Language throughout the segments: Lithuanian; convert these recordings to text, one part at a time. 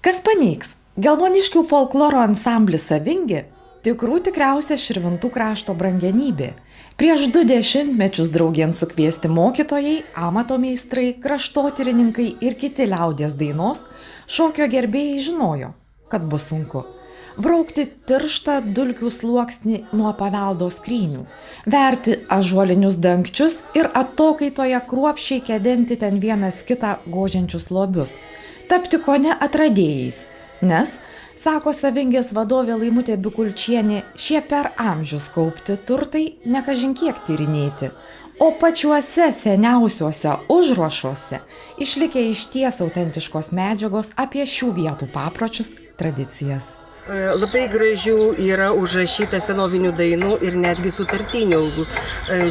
Kas paneigs? Gelvoniškių folkloro ansamblis Savingi tikrų tikriausia Širvintų krašto brangenybė. Prieš 2 dešimtmečius draugėn sukviesti mokytojai, amato meistrai, kraštotyrininkai ir kiti liaudies dainos šokio gerbėjai žinojo, kad bus sunku. Braukti tirštą dulkių sluoksnį nuo paveldo skrynių, verti ąžuolinius dangčius ir atokaitoje kruopščiai kedenti ten vienas kitą gožiančius lobius, tapti kone atradėjais, nes, sako Savingės vadovė Laimutė Bikulčienė, šie per amžius kaupti turtai ne kažin kiek tyrinėti, o pačiuose seniausiuose užrašuose išlikę išties autentiškos medžiagos apie šių vietų papročius, tradicijas. Labai gražių yra užrašyta senovinių dainų ir netgi sutartinių.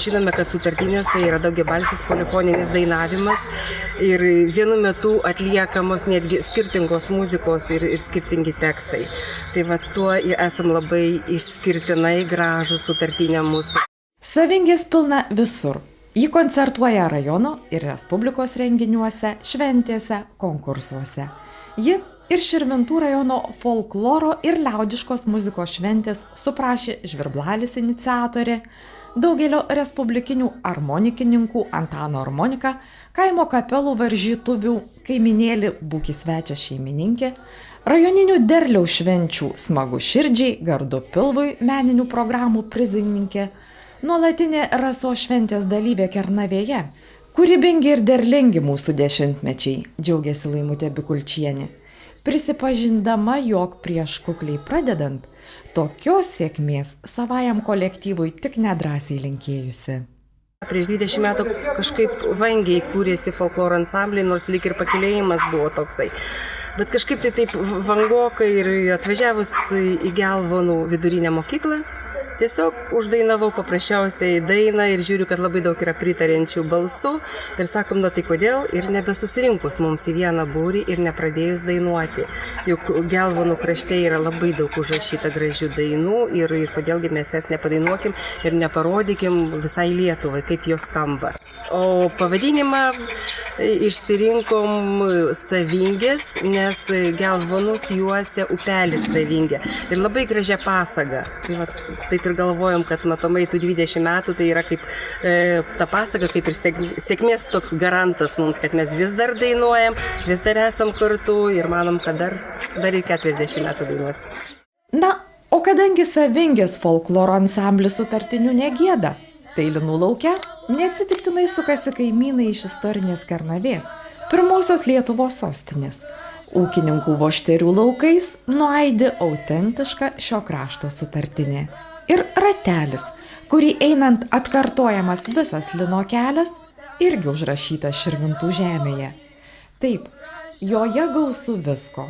Žinome, kad sutartinės tai yra daugiabalsis polifoninis dainavimas ir vienu metu atliekamos netgi skirtingos muzikos ir skirtingi tekstai. Tai vat tuo esam labai išskirtinai gražų sutartinę mūsų. Savingės pilna visur. Ji koncertuoja rajono ir respublikos renginiuose, šventėse, konkursuose. Ji ir Širvintų rajono folkloro ir liaudiškos muzikos šventės suprašė Žvirblalis iniciatorė, daugelio respublikinių armonikininkų Antano armonika, kaimo kapelų varžytuvių Kaiminėlį būki svečias šeimininkė, rajoninių derliaus švenčių Smagu širdžiai, gardu pilvui meninių programų prizininkė, nuolatinė Rasos šventės dalyvė Kernavėje, kūrybingi ir derlingi mūsų dešimtmečiai, džiaugiasi Laimutė Bikulčienė, prisipažindama, jog prieš kukliai pradedant, tokios sėkmės savajam kolektyvui tik nedrąsiai linkėjusi. Prieš 20 metų kažkaip vangiai kūrėsi folkloro ansambliai, nors lyg ir pakilėjimas buvo toksai. Bet kažkaip tai taip vangokai ir atvažiavus į Gelvonų vidurinę mokyklą, tiesiog uždainavau paprasčiausiai dainą ir žiūriu, kad labai daug yra pritarenčių balsų ir sakom, tai kodėl ir nebesusirinkus mums į vieną būrį ir nepradėjus dainuoti. Juk Gelvonų krašte yra labai daug užrašyta gražių dainų ir kodėlgi mes jas nepadainuokim ir neparodykim visai Lietuvai, kaip jos skamba. O pavadinimą išsirinkom Savingės, nes Gelvonus juosia upelis Savingė ir labai gražia pasaga. Taip ir galvojom, kad matomai tų 20 metų tai yra kaip ta pasaga, kaip ir sėkmės toks garantas mums, kad mes vis dar dainuojam, vis dar esam kartu ir manom, kad dar ir 40 metų dainuosim. Na, o kadangi Savingės folkloro ansamblis sutartinių negėda, tai Linų lauke neatsitiktinai sukasi kaimynai iš istorinės Kernavės, pirmosios Lietuvos sostinės. Ūkininkų vošterių laukais nuaidi autentiška šio krašto sutartinė. Ir ratelis, kurį einant atkartojamas visas lino kelias, irgi užrašytas Širvintų žemėje. Taip, joje gausu visko.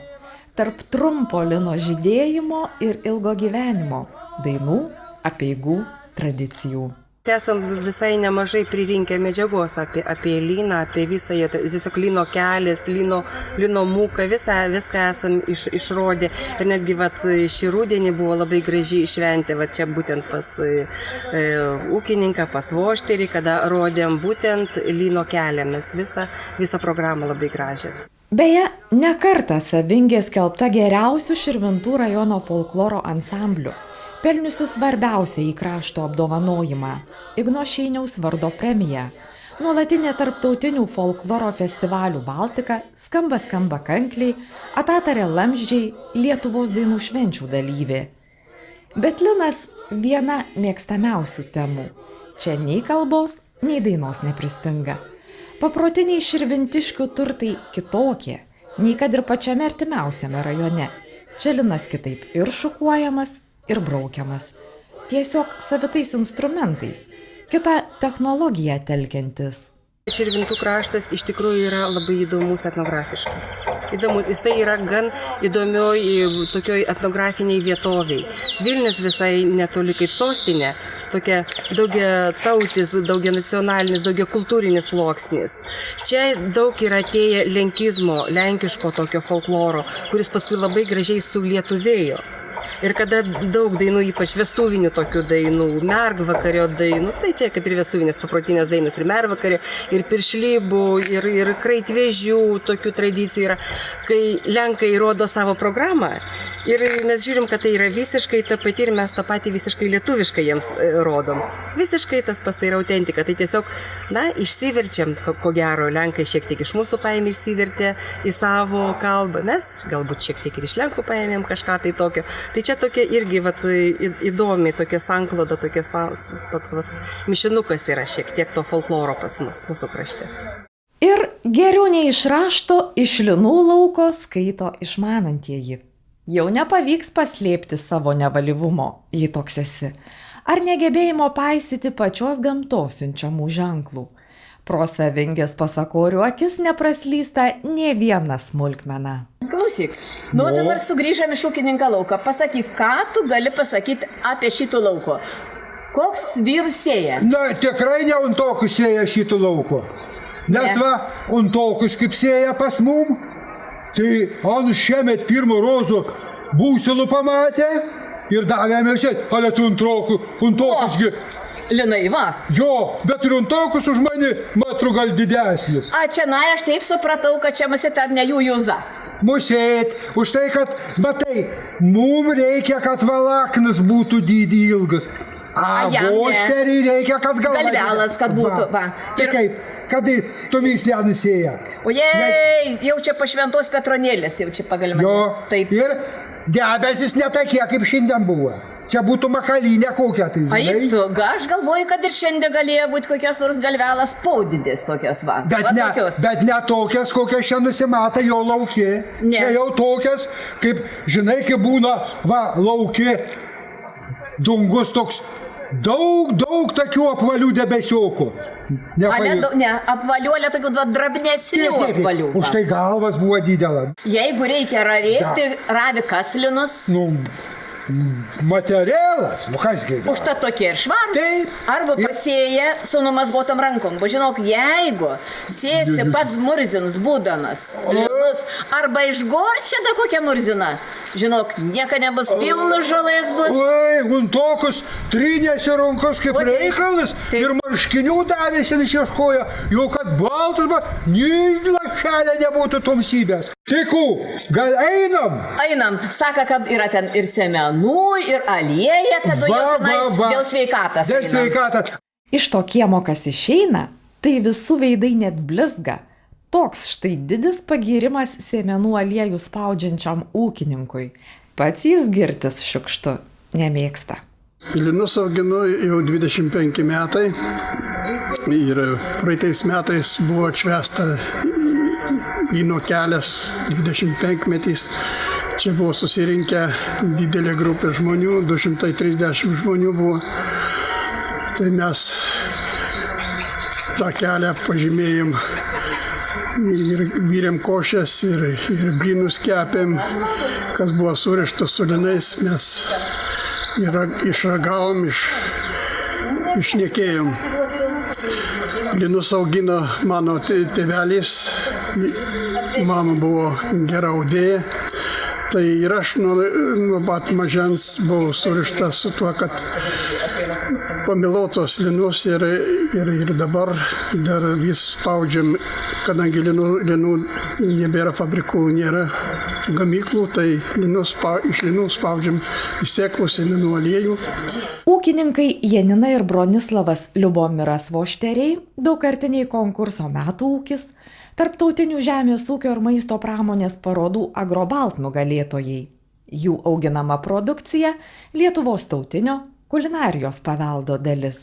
Tarp trumpo lino žydėjimo ir ilgo gyvenimo, dainų, apeigų, tradicijų. Esam visai nemažai pririnkę medžiagos apie lyną, apie visą, tiesiog lyno kelias, lyno mūką, viską esam išrodę. Ir netgi šį rudenį buvo labai graži šventė, čia būtent pas ūkininką, pas vošterį, kada rodėm būtent lyno kelią, mes visą programą labai gražią. Beje, ne kartą Savingė skelbta geriausių Širvintų rajono folkloro ansamblių, pelniusi svarbiausią į krašto apdovanojimą – Igno Šeiniaus vardo premiją. Nuolatinė tarptautinių folkloro festivalių Baltika, skamba kankliai, atatarė lamždžiai, Lietuvos dainų švenčių dalyvė. Bet linas viena mėgstamiausių temų. Čia nei kalbos, nei dainos nepristinga. Paprotiniai širvintiškių turtai kitokie, nei kad ir pačiame artimiausiame rajone. Čia linas kitaip ir šukuojamas, ir braukiamas. Tiesiog savitais instrumentais, kita technologija telkiantis. Širvintų kraštas iš tikrųjų yra labai įdomus etnografiškai. Įdomus, jisai yra gan įdomioj tokioj etnografiniai vietoviai. Vilnius visai netoli kaip sostinė, tokia daugia tautis, daugia nacionalinis, daugia kultūrinis sluoksnis. Čia daug yra atėję lenkizmo, lenkiško tokio folkloro, kuris paskui labai gražiai sulietuvėjo. Ir kada daug dainų, ypač vestuvinių tokių dainų, mergvakario dainų, tai čia kaip ir vestuvinės paprotinės dainos, ir mergvakario, ir piršlybų, ir kraitvežių tokių tradicijų yra, kai Lenkai rodo savo programą ir mes žiūrim, kad tai yra visiškai ta pati ir mes tą patį visiškai lietuviškai jiems rodom. Visiškai tas pas tai yra autentika, tai tiesiog, išsiverčiam, ko gero, Lenkai šiek tiek iš mūsų paėmė išsivertė į savo kalbą, mes galbūt šiek tiek ir iš Lenkų paėmėm kažką tai tokio. Tai čia tokia irgi įdomi, tokia sankloda, toks mišinukas yra šiek tiek to folkloro pas mus, mūsų krašte. Ir geriau nei iš rašto, iš linų lauko skaito išmanantieji. Jau nepavyks paslėpti savo nevalyvumo, jei toks esi, ar negebėjimo paisyti pačios gamtos siunčiamų ženklų. Pro savingės pasakorių akis nepraslysta nė viena smulkmena. Klausyk, dabar sugrįžam iš ūkininką lauką. Pasakyk, ką tu gali pasakyti apie šito lauko? Koks vyrų sėja? Tikrai ne ant tokius sėja šito lauko. Nes ant tokius kaip sėja pas mum, tai ant šiemet pirmo rozų būsilų pamatė ir davėme čia, ale tu ant tokiusgi. Linai, Jo, bet ir ant tokius už mane metrų gal didesnis. Čia, aš taip supratau, kad čia musit ar ne jų jūza. Musėt, už tai, kad, matai, mum reikia, kad valaknas būtų dydį ilgas. Vošterį reikia, kad galvelas, kad būtų, Tai kaip, kad tu myslėnį sėja. Ojei, jau čia po Šventos Petronėlės, jau čia pagalima. Jo, taip. Ir debesis netokie, kaip šiandien buvo. Čia būtų makalinė kokia tai. Aš galvoju, kad ir šiandien galėjo būti kokias nors galvelas paudidės tokias Bet ne tokias, kokias šiandien nusimata jo laukė. Čia jau tokias, kaip, žinai, kaip būna, laukė, dungus toks, daug tokių apvalių debesiokų. Apvaliuolė tokių drabnesnių apvalių. Už tai galvas buvo didelė. Jeigu reikia ravėti, ravi kas linus? Materialas, kasgi. Užtat tokie ir švarūs. Arba pasėję su numazgotom rankom. Žinok, jeigu sėsi pats murzins būdamas linus, arba išgorčia da kokią murziną, žinok, nieka nebus, pilnus žolės bus. Ant tokius trinėsi rankos kaip reikalas ir marškinių davėsi išieškojo, jau kad baltas, nei lašelė nebūtų tamsybės. Tiku, gal einam? Einam, saka, kad yra ten ir semenų, ir alieja, tada dėl sveikatas. Dėl sveikatas. Iš to kiemo, kas išeina, tai visų veidai net blizga. Toks štai didis pagyrimas sėmenų aliejų spaudžiančiam ūkininkui. Pats jis girtis šiukštu nemėgsta. Linus auginu jau 25 metai ir praeitais metais buvo atšvęsta lyno kelias 25 metys. Čia buvo susirinkę didelė grupė žmonių, 230 žmonių buvo. Tai mes tą kelią pažymėjom ir vyrėm košės, ir blynus kepėm, kas buvo surištas su linais, mes išragavom, išnekėjom. Linus augino mano tėvelis, mama buvo gera audėja. Tai ir aš nuo pat mažens buvau surištas su tuo, kad pamilau tos linus ir dabar dar vis spaudžiam, kadangi linų nebėra fabrikų, nėra gamyklų, tai iš linų spaudžiam į sėklus, į linų aliejų. Ūkininkai Janina ir Bronislavas Liubomiras Vošteriai, daugkartiniai konkurso metų ūkis, Tarptautinių žemės ūkio ir maisto pramonės parodų Agrobalt nugalėtojai. Jų auginama produkcija Lietuvos tautinio kulinarijos paveldo dalis.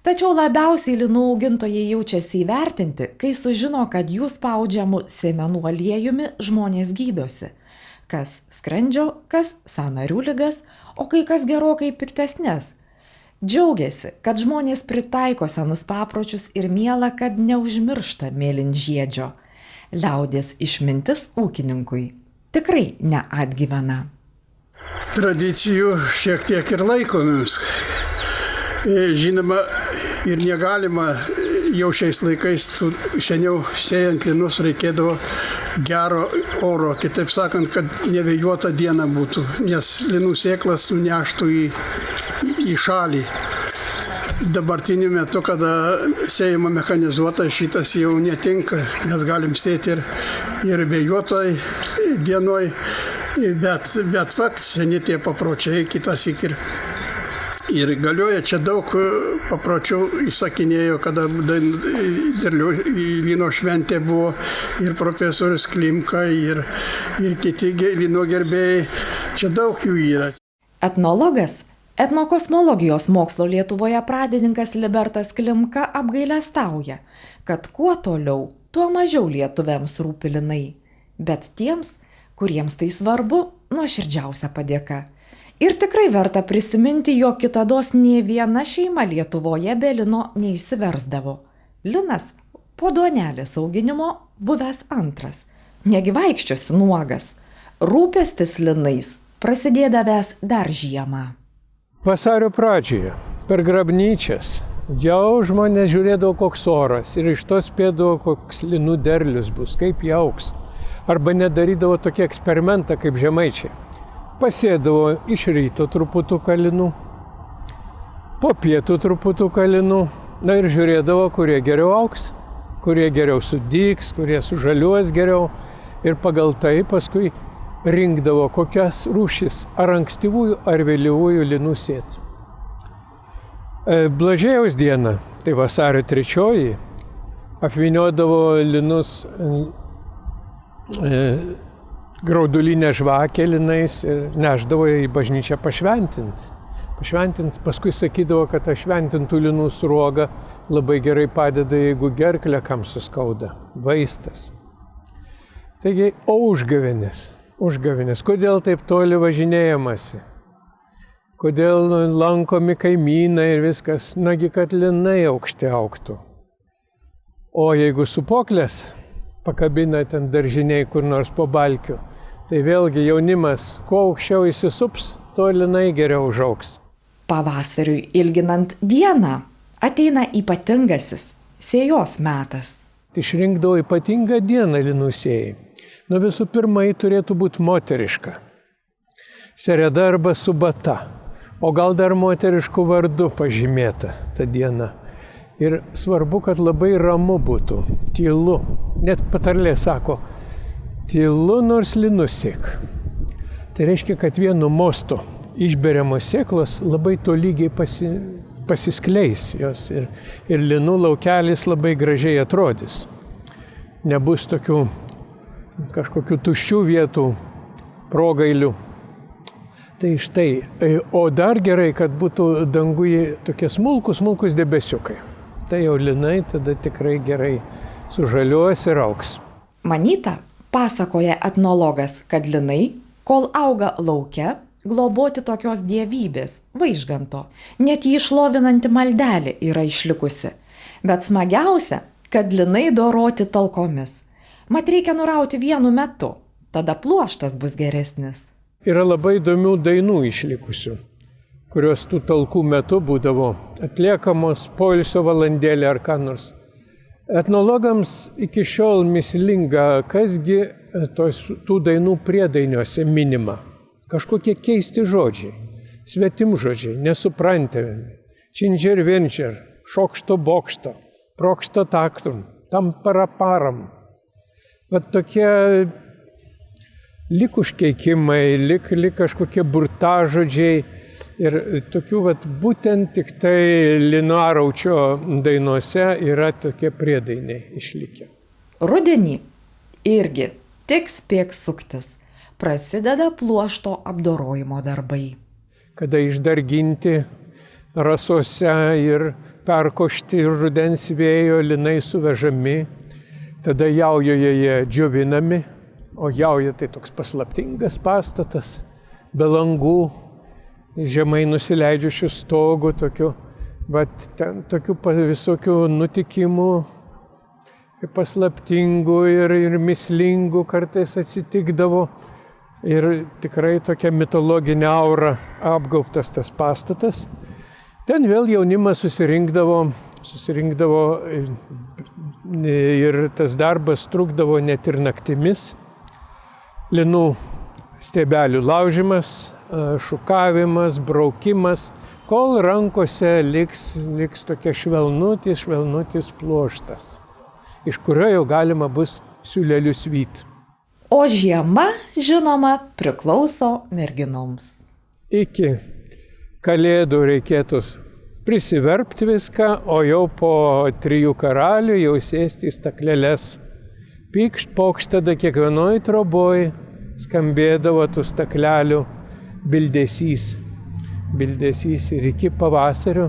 Tačiau labiausiai linų augintojai jaučiasi įvertinti, kai sužino, kad jų spaudžiamų sėmenų aliejumi žmonės gydosi. Kas skrandžio, kas sąnarių ligas, o kai kas gerokai piktesnės. Džiaugiasi, kad žmonės pritaiko senus papročius ir miela, kad neužmiršta mėlynžiedžio. Liaudies išmintis ūkininkui tikrai neatgyvena. Tradicijų šiek tiek ir laikomės. Žinoma, ir negalima jau šiais laikais seniau sėjant linus reikėdavo gero oro, kitaip sakant, kad nevėjuota diena būtų, nes linų sėklas nuneštų į šalį. Dabartiniu metu, kada sėjama mechanizuota, šitas jau netinka, nes galim sėti ir vėjuotoj dienoj, bet seni tie papročiai kitas ir galioja čia daug papročių įsakinėjo, kada lyno šventė buvo ir profesorius Klimka ir kiti lyno gerbėjai, čia daug jų yra. Etnologas, etnokosmologijos mokslo Lietuvoje pradininkas Libertas Klimka apgailestauja, kad kuo toliau, tuo mažiau lietuviams rūpi linai. Bet tiems, kuriems tai svarbu, nuoširdžiausia padėka. Ir tikrai verta prisiminti, jog kitados nė viena šeima Lietuvoje be lino neišsiversdavo. Linas po duonelės auginimo buvęs antras, negi vaikščiosi nuogas. Rūpestis linais prasidėdavęs dar žiemą. Vasario pradžioje per grabnyčias jau žmonės žiūrėdavo, koks oras ir iš to spėdavo, koks linų derlius bus, kaip jie augs. Arba nedarydavo tokį eksperimentą kaip žemaičiai. Pasėdavo iš ryto truputuką linų, po pietų truputuką linų, na ir žiūrėdavo, kurie geriau augs, kurie geriau sudygs, kurie sužaliuos geriau ir pagal tai paskui rinkdavo kokias rūšis, ar ankstyvųjų, ar vėlyvųjų linų sėt. Blažiejaus diena, tai vasario 3, apvyniodavo linus graudulinę žvakę linais ir neždavo į bažnyčią pašventint. Paskui sakydavo, kad šventintų linų sruoga labai gerai padeda, jeigu gerklę kam suskauda, vaistas. Taigi, o užgavėnės, kodėl taip toli važinėjamasi? Kodėl lankomi kaimynai ir viskas? Nagi, kad linai aukšti augtų. O jeigu supoklės pakabina ten daržiniai kur nors po balkiu, tai vėlgi jaunimas, kuo aukščiau įsisups, to linai geriau užaugs. Pavasariui ilginant dieną ateina ypatingasis sėjos metas. Išrinkdavo ypatingą dieną linų sėjai. Nu visų pirma, turėtų būti moteriška. Sereda arba subata. O gal dar moteriškų vardu pažymėta ta diena. Ir svarbu, kad labai ramu būtų, tylu. Net patarlė sako, tylu nors linus sėk. Tai reiškia, kad vienu mostu išberiamos sėklos labai tolygiai pasiskleis jos ir linų laukelis labai gražiai atrodys. Nebus tokių kažkokių tuščių vietų, progailių. Tai štai, o dar gerai, kad būtų danguje tokie smulkus debesiukai. Tai jau linai tada tikrai gerai sužaliuos ir augs. Manyta, pasakoja etnologas, kad linai, kol auga lauke, globoti tokios dievybės, Vaižganto, net jį šlovinanti maldelė yra išlikusi. Bet smagiausia, kad linai doroti talkomis. Mat reikia nurauti vienu metu, tada pluoštas bus geresnis. Yra labai įdomių dainų išlikusių, kurios tų talkų metu būdavo atliekamos poilsio valandėlė ar ką nors. Etnologams iki šiol mįslinga, kasgi tų dainų priedainiuose minima. Kažkokie keisti žodžiai, svetimžodžiai, nesuprantami. Čindžer vinčer, šokšto bokšto, prokšto taktum, tam paraparam. Vat tokie lik užkeikimai, lik kažkokie burtažodžiai ir tokių vat būtent tik tai Linoaraučio dainuose yra tokie priedainiai išlikę. Rudenį irgi tik spėk suktis. Prasideda pluošto apdorojimo darbai. Kada išdarginti rasose ir perkošti rudens vėjo linai suvežami, tada jaujoje jie džiovinami, o jauja tai toks paslaptingas pastatas, be langų, žemai nusileidžiusių stogų, tokių visokių nutikimų, paslaptingų ir mislingų kartais atsitikdavo. Ir tikrai tokia mitologinė aura apgaubtas tas pastatas. Ten vėl jaunimas susirinkdavo susirinkdavo ir tas darbas trukdavo net ir naktimis. Linų stiebelių laužimas, šukavimas, braukimas, kol rankose liks tokia švelnutis pluoštas, iš kurio jau galima bus siūlelius vyti. O žiema, žinoma, priklauso merginoms. Iki kalėdų reikėtų prisiverpti viską, o jau po 3 karalių jau sėsti į stakleles. Pykšt pokšt, tada kiekvienoj troboj skambėdavo tų staklelių bildesys. Bildesys ir iki pavasario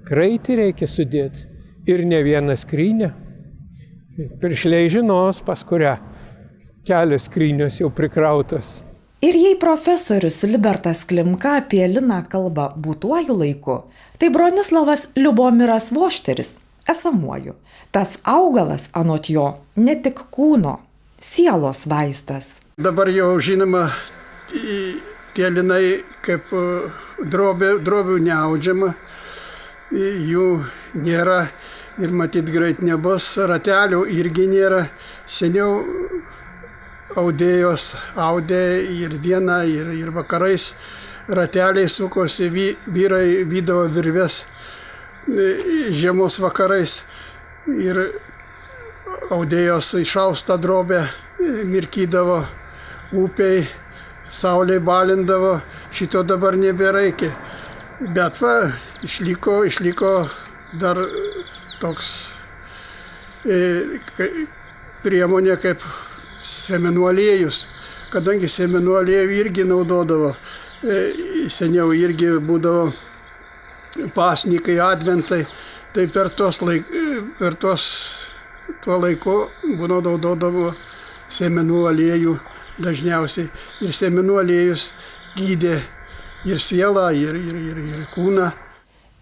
kraitį reikia sudėti. Ir ne vieną skrynę. Piršliai žinos, pas kurią kelios skrynios jau prikrautos. Ir jei profesorius Libertas Klimka apie liną kalba būtuoju laiku, tai Bronislavas Liubomiras Vošteris esamuoju. Tas augalas anot jo ne tik kūno, sielos vaistas. Dabar jau žinoma, tie linai kaip drobių neaudžiama, jų nėra ir matyt greit nebus, ratelių irgi nėra. Seniau audėjos audė ir dieną, ir vakarais rateliai sukosi, vyrai vydavo virves žiemos vakarais ir audėjos išaustą drobę mirkydavo upei, saulė balindavo, šito dabar nebereikia. Bet va, išliko dar toks priemonė kaip sėmenų aliejus, kadangi sėmenų aliejų irgi naudodavo, seniau irgi būdavo pasnikai, adventai, tai tuo laiku būna naudodavo sėmenų aliejų dažniausiai. Ir sėmenų aliejus gydė ir sielą, ir kūną.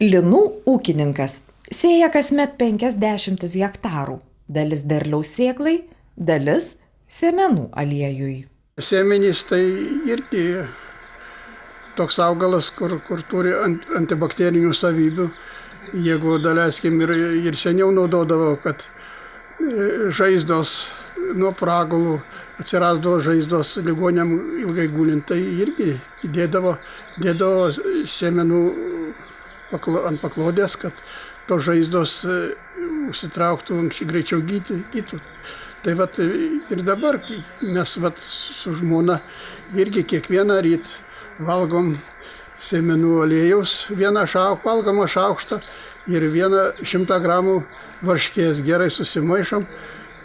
Linų ūkininkas sėja kasmet 50 hektarų, dalis derliaus sėklai, dalis sėmenų aliejui. Sėmenys tai irgi toks augalas, kur turi antibakterinių savybių. Jeigu daleiskim ir seniau naudodavo, kad žaizdos nuo pragulų atsirasdavo žaizdos ligoniam ilgai gulint, tai irgi dėdavo sėmenų ant paklodės, kad tos žaizdos užsitrauktų, greičiau gytų. Tai vat ir dabar mes vat su žmona irgi kiekvieną rytą valgom sėmenų aliejaus, valgomą šaukštą ir 100 gramų varškės. Gerai susimaišom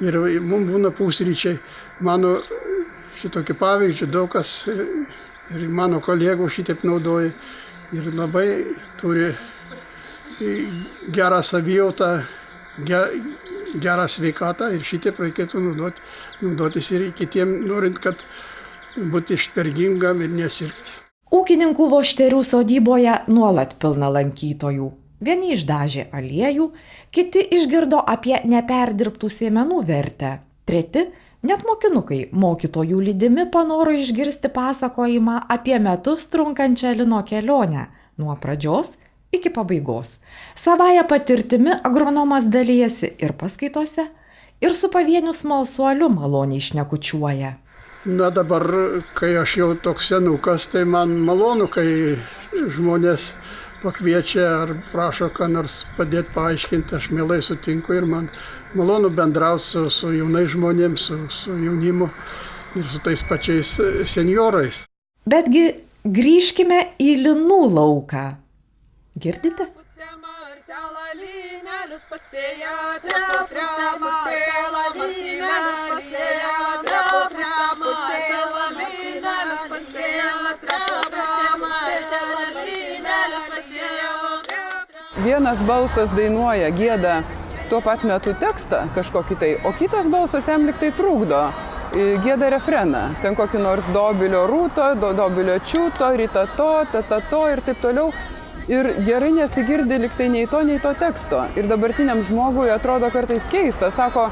ir mums būna pusryčiai. Mano šitokį pavyzdžių daug kas ir mano kolegų šitaip naudoja ir labai turi gerą savijautą, gerą sveikatą ir šitaip reikėtų naudotis ir kitiem, norint, kad būti ištvergingam ir nesirgti. Ūkininkų Vošterių sodyboje nuolat pilna lankytojų. Vieni išdažė aliejų, kiti išgirdo apie neperdirbtų sėmenų vertę. Treti, net mokinukai mokytojų lydimi panoro išgirsti pasakojimą apie metus trunkančią lino kelionę nuo pradžios iki pabaigos. Savąją patirtimi agronomas dalijasi ir paskaitose, ir su pavieniu smalsuoliu maloniai šnekučiuoja. Na dabar, kai aš jau toks senukas, tai man malonu, kai žmonės pakviečia ar prašo, ką nors padėti paaiškinti, aš mielai sutinku ir man malonu bendrauti su jaunais žmonėms, su jaunimu ir su tais pačiais senjorais. Betgi grįžkime į linų lauką. Girdite? Vienas balsas dainuoja, gieda tuo pat metu tekstą kažkokį tai, o kitas balsas jam liktai trukdo, gieda refreną, ten kokį nors dobilio rūto, dobilio čiūto, rytato, tatato ir taip toliau. Ir gerai nesigirdi liktai nei to teksto. Ir dabartiniam žmogui atrodo kartais keista, sako,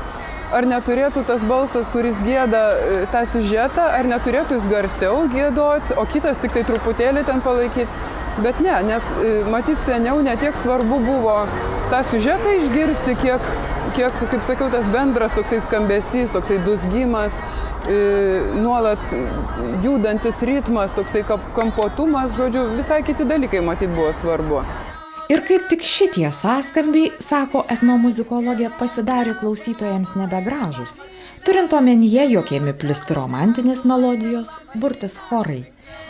ar neturėtų tas balsas, kuris gieda tą siužetą, ar neturėtų jis garsiau giedoti, o kitas tik tai truputėlį ten palaikyti. Bet ne, nes matyt seniau netiek svarbu buvo tą siužetą išgirsti, kiek, kaip sakiau, tas bendras toksai skambesys, toksai dusgimas, nuolat judantis ritmas, toksai kampuotumas, žodžiu, visai kiti dalykai matyt buvo svarbu. Ir kaip tik šitie sąskambiai, sako etnomuzikologė, pasidarė klausytojams nebegražus, turint omenyje, jog ėmė plisti romantinės melodijos, burtis chorai.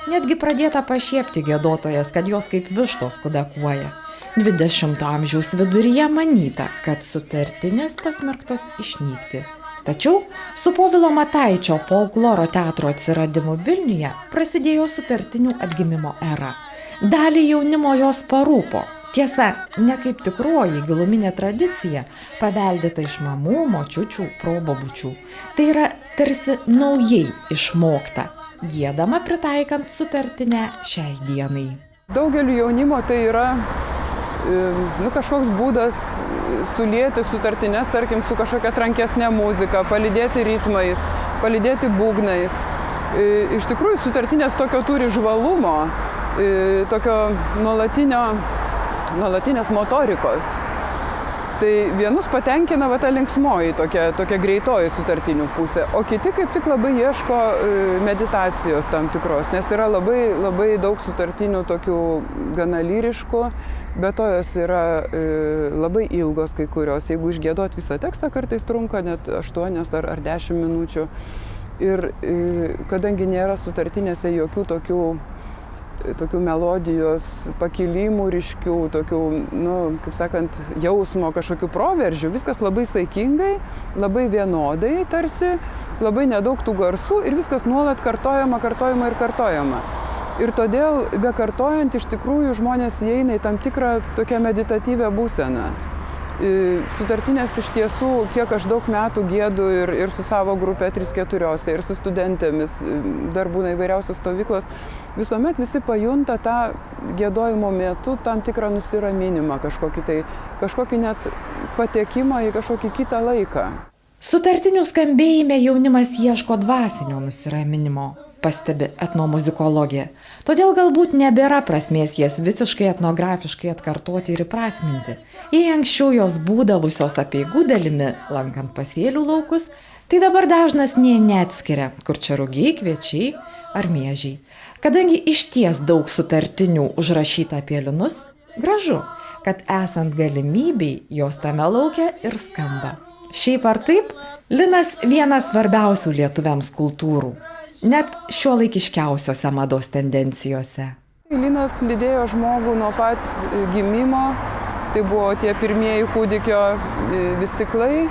Netgi pradėta pašiepti giedotojas, kad jos kaip vištos kudakuoja. 20 amžiaus viduryje manyta, kad sutartinės pasmerktos išnykti. Tačiau su Povilo Mataičio folkloro teatro atsiradimu Vilniuje prasidėjo sutartinių atgimimo era. Dalį jaunimo jos parūpo. Tiesa, ne kaip tikroji giluminė tradicija, paveldėta iš mamų, močiučių, probobučių. Tai yra tarsi naujai išmokta, giedama pritaikant sutartinę šiai dienai. Daugeliu jaunimo tai yra kažkoks būdas sulieti sutartines, tarkim, su kažkokia trankesnė muzika, palydėti ritmais, palydėti būgnais. Iš tikrųjų, sutartinės tokio turi žvalumo, tokio nuolatinės motorikos. Tai vienus patenkina ta linksmoji, tokia greitoji sutartinių pusė, o kiti kaip tik labai ieško meditacijos tam tikros, nes yra labai daug sutartinių tokių gana lyriškų, bet to jos yra labai ilgos kai kurios. Jeigu išgiedot visą tekstą, kartais trunka net 8 ar 10 minučių. Ir kadangi nėra sutartinėse jokių tokių melodijos pakilimų ryškių, tokių, kaip sakant, jausmo kažkokių proveržių, viskas labai saikingai, labai vienodai tarsi, labai nedaug tų garsų ir viskas nuolat kartojama. Ir todėl, bekartojant, iš tikrųjų žmonės įeina į tam tikrą tokią meditatyvę būseną. Sutartinės iš tiesų, kiek aš daug metų giedu ir su savo grupė 3-4, ir su studentėmis, dar būna įvairiausios stovyklos, visuomet visi pajunta tą giedojimo metu tam tikrą nusiraminimą, kažkokį net patekimą į kažkokį kitą laiką. Sutartinių skambėjime jaunimas ieško dvasinio nusiraminimo, pastebi etnomuzikologė. Todėl galbūt nebėra prasmės jas visiškai etnografiškai atkartoti ir įprasminti. Jei anksčiau jos būdavusios apeigų dalimi, lankant pasėlių laukus, tai dabar dažnas nė neatskiria, kur čia rugiai, kviečiai ar miežiai. Kadangi išties daug sutartinių užrašyta apie linus, gražu, kad esant galimybei jos tame lauke ir skamba. Šiaip ar taip, linas vienas svarbiausių lietuviams kultūrų. Net šiuolaikiškiausiose mados tendencijose. Linas lydėjo žmogų nuo pat gimimo, tai buvo tie pirmieji kūdikio vystyklai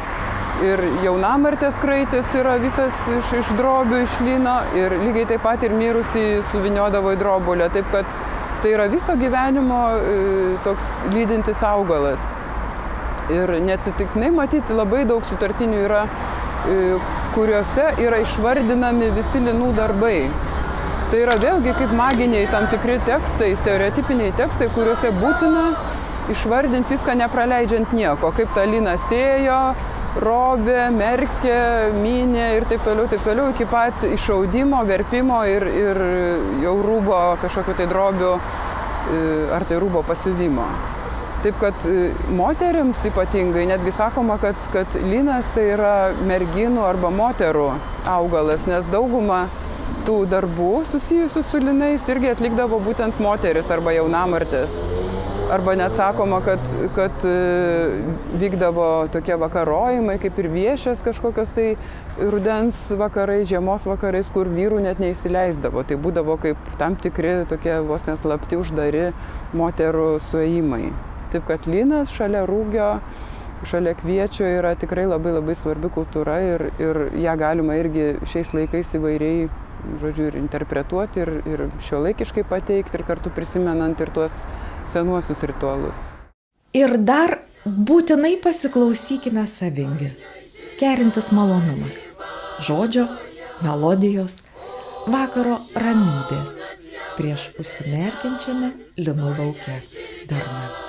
ir jaunamartės kraitis yra visas iš drobių, iš lino ir lygiai taip pat ir mirusį suviniodavo į drobulę, taip kad tai yra viso gyvenimo toks lydintis augalas. Ir neatsitiktinai matyti labai daug sutartinių yra, kuriuose yra išvardinami visi linų darbai. Tai yra vėlgi kaip maginiai tam tikri tekstai, stereotipiniai tekstai, kuriuose būtina išvardinti viską nepraleidžiant nieko. Kaip tą liną sėjo, rovė, merkė, mynė ir taip toliau, iki pat išaudimo, verpimo ir jau rūbo kažkokio tai drobių ar tai rūbo pasiuvimo. Taip kad moterims ypatingai netgi sakoma, kad linas tai yra merginų arba moterų augalas, nes dauguma tų darbų susijusių su linais irgi atlikdavo būtent moteris arba jaunamartės. Arba net sakoma, kad vykdavo tokie vakarojimai, kaip ir viešės kažkokios tai rudens vakarais, žiemos vakarais, kur vyrų net neįsileisdavo. Tai būdavo kaip tam tikri tokie vos neslapti uždari moterų suėjimai. Taip kad linas šalia rūgio, šalia kviečio yra tikrai labai svarbi kultūra ir ją galima irgi šiais laikais įvairiai, ir interpretuoti ir šiuolaikiškai pateikti ir kartu prisimenant ir tuos senuosius ritualus. Ir dar būtinai pasiklausykime Savingės. Kerintis malonumas. Žodžio, melodijos, vakaro ramybės prieš užsimerkiančiame linų lauke darna.